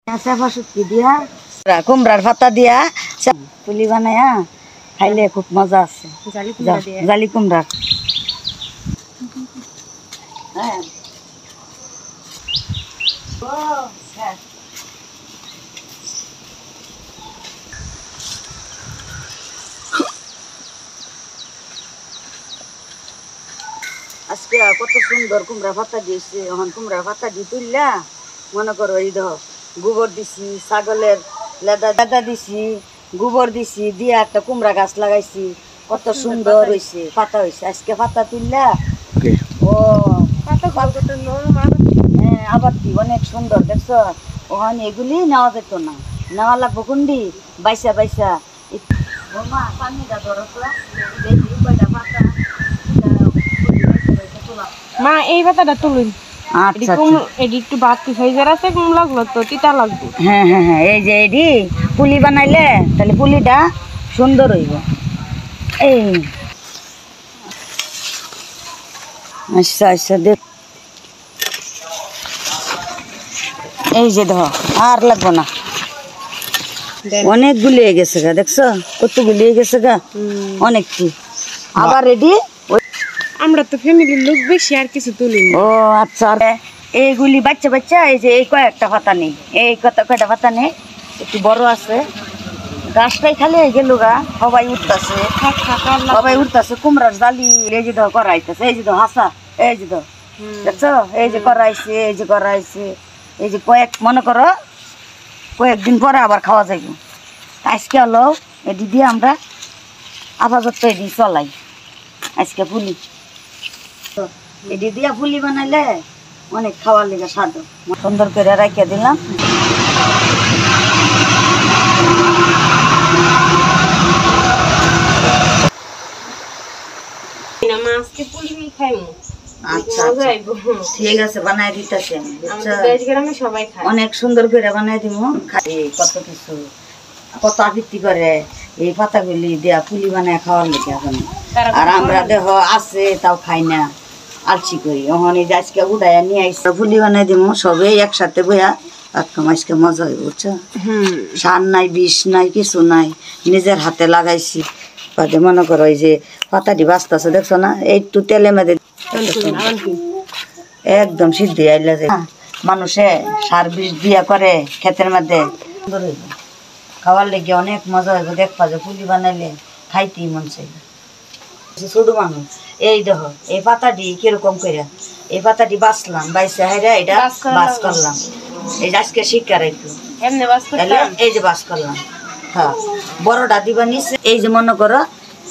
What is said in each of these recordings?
চাপা শুটকি দিয়া কুমড়ার পাতা দিয়া পুলি বানায়া খাইলে খুব মজা আছে। জালি কুমড়া হ্যাঁ আজকে কত সুন্দর কুমড়া পাতা দিয়েছে। এখন কুমড়া পাতা দিয়ে তুললা মনে করো এই ধর গোবর দিছি, ছাগলের লেদা দিছি, গোবর দিছি দিয়ে একটা কুমড়া গাছ লাগাইছি। কত সুন্দর হয়েছে, পাতা হয়েছে। আজকে পাতা তুললা ও হ্যাঁ আবার কি অনেক সুন্দর দেখছো। ওখানে এগুলি নেওয়া যেত না, নেওয়া লাগবো কুন্ডি বাইসা বাইসা। পানিটা ধরো পাতা মা এই পাতাটা তুলুন। একটু ভাত সাইজের আছে, কম লাগলো তো তিতা লাগবে। হ্যাঁ হ্যাঁ হ্যাঁ এই যে এডি পুলি বানাইলে তাহলে পুলিটা সুন্দর হইব। এই আচ্ছা আচ্ছা দেখ এই যে ধর আর লাগবো না, অনেক গুলিয়ে গেছে গা। দেখছো কত গুলিয়ে গেছে গা, অনেক কি আবার রেডি। আমরা তো ফ্যামিলির লোক বেশি, আর কিছু তুলি। ও আচ্ছা এইগুলি বাচ্চা বাচ্চা এই যে এই কয়েকটা পাতা নেই, এই কয়টা পাতা নেই একটু বড় আছে। গাছটাই খালি হয়ে গেল গা, সবাই উঠতেছে সবাই উঠতেছে। কুমড়ার জালি এই যে ধর করাইতেছে, এই যে ধর হাসা এই যে ধর দেখছো এই যে করাইছে, এই যে করাইছে। এই যে মনে করো কয়েকদিন পরে আবার খাওয়া যাইব। আজকে হলো এটি দিয়ে আমরা আপাতত এটি চলাই। আজকে পুলি এটি দিয়া পুলি বানাইলে অনেক খাওয়ার লেগে স্বাদ। সুন্দর করে রাখিয়া দিলাম। আচ্ছা ঠিক আছে বানাই দিতেছি আমি। অনেক সুন্দর করে বানাই দিব। কত কিছু কত আবৃত্তি করে এই পাতাগুলি দেয়া পুলি বানায় খাওয়ার লেগে এখন। আর আমরা দেহ আছে তাও খাই না, আলসি করি। ওখানে আজকে উড়াইয়া নিয়ে আসছে পুলি বানাই দিব সবে একসাথে বইয়া। একদম আজকে মজা হইব বুঝছো। সার নাই বিষ নাই কিছু নাই, নিজের হাতে লাগাইছি। মনে করো এই যে পাতাটি বাঁচতেছে দেখছো না, একটু তেলে মেদে একদম সিদ্ধ আইলা যে মানুষে সার বিষ দিয়া করে ক্ষেতের মধ্যে। সুন্দর হইব খাওয়ার লেগে, অনেক মজা হইব। দেখবা যে পুলি বানাইলে খাইতেই মন চাইব। ছোট মানুষ এই দেখো এই পাতাটি কিরকম করে এই পাতাটি বাঁচলাম, বাইসে হাইরা এটা বাস করলাম। এই যে আজকে শিক্ষা রাখতো এই যে বাস করলাম। হ্যাঁ বড়টা দিবা নিচে, এই যে মনে করো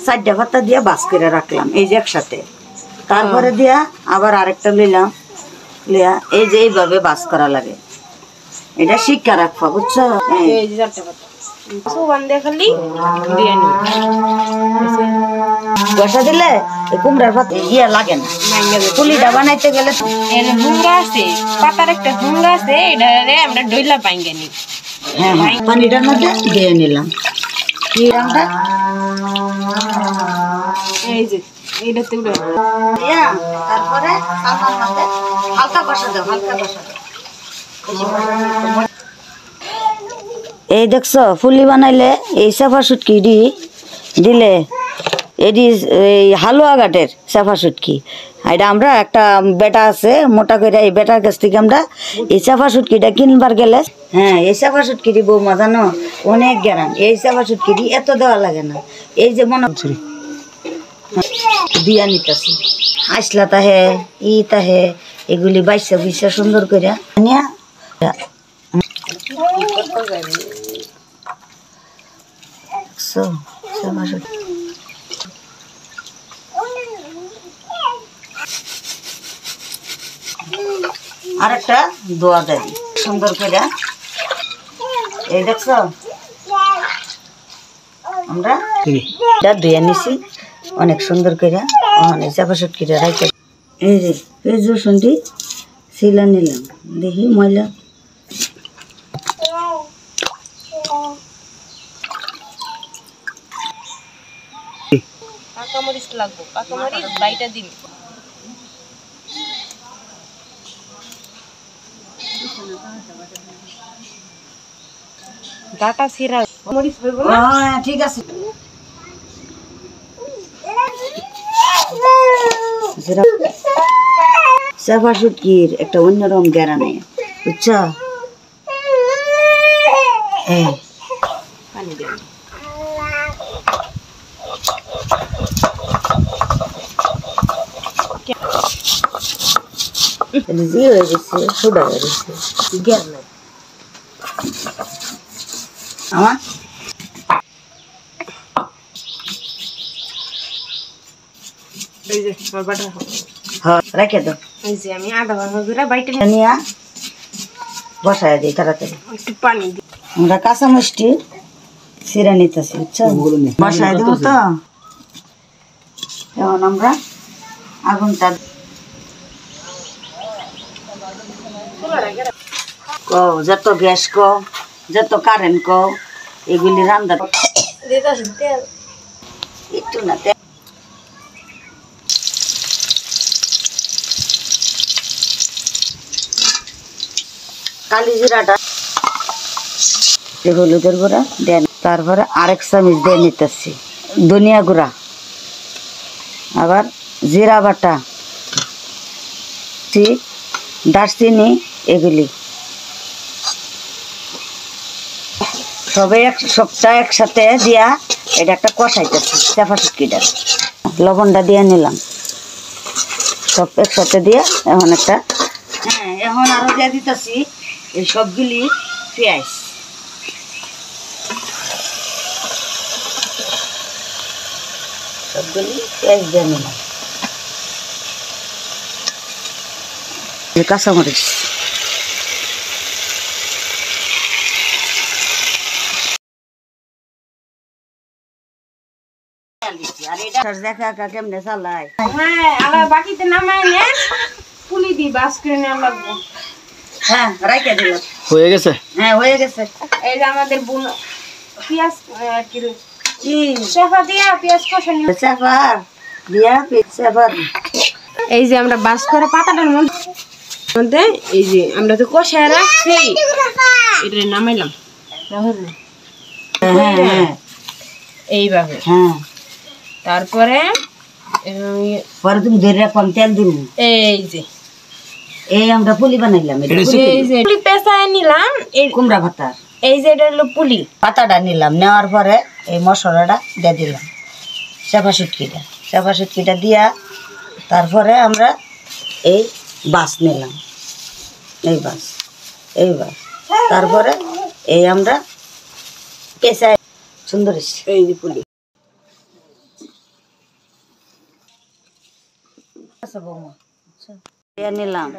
4টা পাতা দিয়ে বাস করে রাখলাম এই যে একসাথে। তারপরে দিয়া আবার আরেকটা লইলাম, লিয়া এই যে এইভাবে বাস করা লাগে। এটা শিক্ষা রাখবা বুঝছো। বসা দিলে কুমড়ার পাতা ইয়া লাগে না, পুলিটা বানাইতে গেলে। হুঙ্গা আছে, পাতার একটা হুঙ্গা আছে, এটা আমরা ডইলা পাইঙ্গে নি। হ্যাঁ হ্যাঁ পানিটার মধ্যে দিয়ে নিলাম। এই যে এইটাতে উড়ে তারপরে হালকা কষা দাও, হালকা কষা দাও। এই দেখছো ফুলি বানাইলে এই চাপা শুটকি দিলে এটি এই হালুয়া ঘাটের চাপা শুটকি। এটা আমরা একটা বেটা আছে মোটা করে, এই বেটার কাছ থেকে আমরা এই চাপা শুটকিটা কিনবার গেলে হ্যাঁ এই চাপা শুটকিটি বৌমা জানো অনেক গ্যারান। এই চাপা শুটকিটি এত দেওয়া লাগে না। এই যে মনে দিয়া নিতেছি আসলা তাহে তাহে এগুলি বাইসা বুইসা সুন্দর করে নিয়া আর একটা দোয়া দেয় সুন্দর করে। এই দেখছো আমরা ধুয়ে নিছি অনেক সুন্দর করে। ওখানে চাপা শুটকিটা রাখতে এই যে পেঁয়াজ রসুনটি ছিলা নিলাম, দেখি ময়লা কাঁচামরিচ লাগবো, কাঁচামরিচ বাইটা দিন। ডাটা সিরা মরিচ বলবো না হ্যাঁ ঠিক আছে চাপা শুটকির একটা অন্যরকম গ্যারা নেই বুঝছো পানি দেব জি হয়ে গেছে সোডা হয়ে গেছে গ্যার নাই আমার এই যে বাটা হ্যাঁ রেখে দাও এই যে আমি আদা ভাঙা করে বাইটে নিয়ে বসায় দিই তাড়াতাড়ি একটু পানি দিই আমরা কাঁচা মিষ্টি সিরা নিতেছি বুঝছো বসায় দেবো তো এখন আমরা আগুনটা কও যত গ্যাস কও যত কারেন্ট কও এগুলি রান্না তেল একটু না তেল কালি জিরাটা হলুদের গুঁড়া দেন তারপরে আরেক চামচ দিয়ে নিতেছি ধনিয়া গুঁড়া আবার জিরা বাটা দারচিনি এগুলি সবটা একসাথে দিয়া এটা একটা কষাইতেছি চাপা শুটকিটা লবণটা দিয়ে নিলাম সব একসাথে দিয়ে এখন একটা এখন আরো দিয়ে দিতেছি এই সবগুলি পেঁয়াজ সবগুলি পেঁয়াজ দিয়ে নিলাম কাঁচামরিচ কেমনে চালাই হ্যাঁ আবার বাকিতে নামাই নেন পুলি দি বাস করে নেওয়া লাগবে হ্যাঁ রাইখে দিলাম হয়ে গেছে হ্যাঁ হয়ে গেছে এই যে আমাদের বোন পেঁয়াজ কি কি শেফা দিয়া পেঁয়াজ কষানি চাপার দিয়া চাপার এই যে আমরা বাস করে পাতাটার মধ্যে এই যে আমরা তো কষায় রাখছি এটা নামাইলাম হ্যাঁ হ্যাঁ এইভাবে হ্যাঁ তারপরে পরে তুমি ধরে রাখলাম তেল দিব এই যে এই আমরা পুলি বানাইলাম এটা এই যে পুলি পেঁচায় নিলাম এই কুমড়া পাতা এই যে এটা হলো পুলি পাতাটা নিলাম নেওয়ার পরে এই মশলাটা দিয়ে দিলাম চাপা শুটকিটা দিয়া তারপরে আমরা এই বাস নিলাম এই বাস তারপরে এই আমরা পেঁচায় সুন্দর এই যে পুলি নিলাম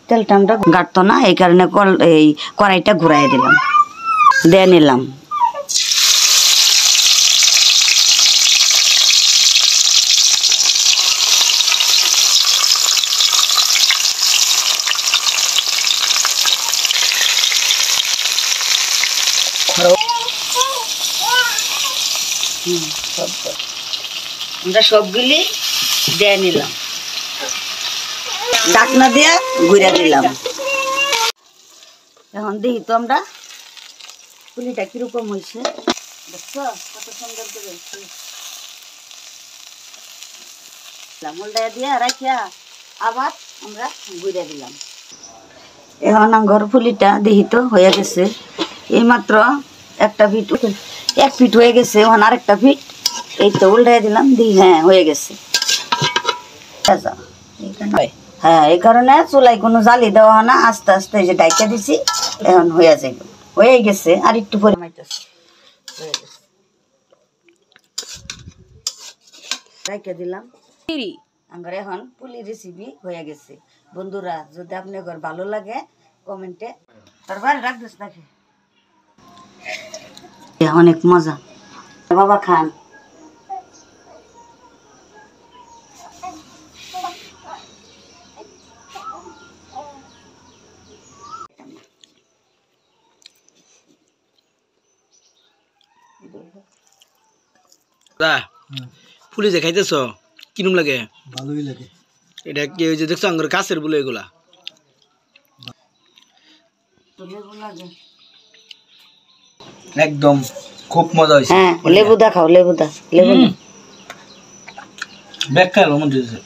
তেলটা আমরা গাড়তো না এই কারণে এই কড়াইটা ঘুরাই দিলাম দিয়ে নিলাম আমরা সবগুলি দিয়ে নিলাম ঢাকনা দিয়ে ঘুরে দিলাম এখন দেখি তো আমরা পুলিটা কিরকম হয়েছে দেখছো কত সুন্দর করে উল্টা দিয়ে রাখিয়া আবার আমরা ঘুরে দিলাম এখন ঘর পুলিটা দেখি তো হয়ে গেছে এইমাত্র একটা ফিট এক ফিট হয়ে গেছে এখন আরেকটা ফিট এই তো উল্টাই দিলাম দি হ্যাঁ হয়ে গেছে হ্যাঁ এই কারণে চুলাই কোনো জ্বালি দেওয়া হয় না আস্তে আস্তে এই যে ডাইকা দিছি এখন হয়ে যাবে হয়ে গেছে আর একটু পরে ডাইকা দিলাম আমার এখন পুলি রেসিপি হয়ে গেছে বন্ধুরা যদি আপনাদের ভালো লাগে কমেন্টে তারপর রাখবেন নাকি অনেক মজা বাবা খান পুলিশে খাইতেছ কিরম লাগে? ভালোই লাগে। এটা কি ওই যে দেখছো আঙ্গুর কাছের বলে এগুলা? একদম খুব মজা হয়েছে হ্যাঁ লেবু দা খাও লেবু দা লেবু না। ব্যাগ খাইলো মন দিয়েছে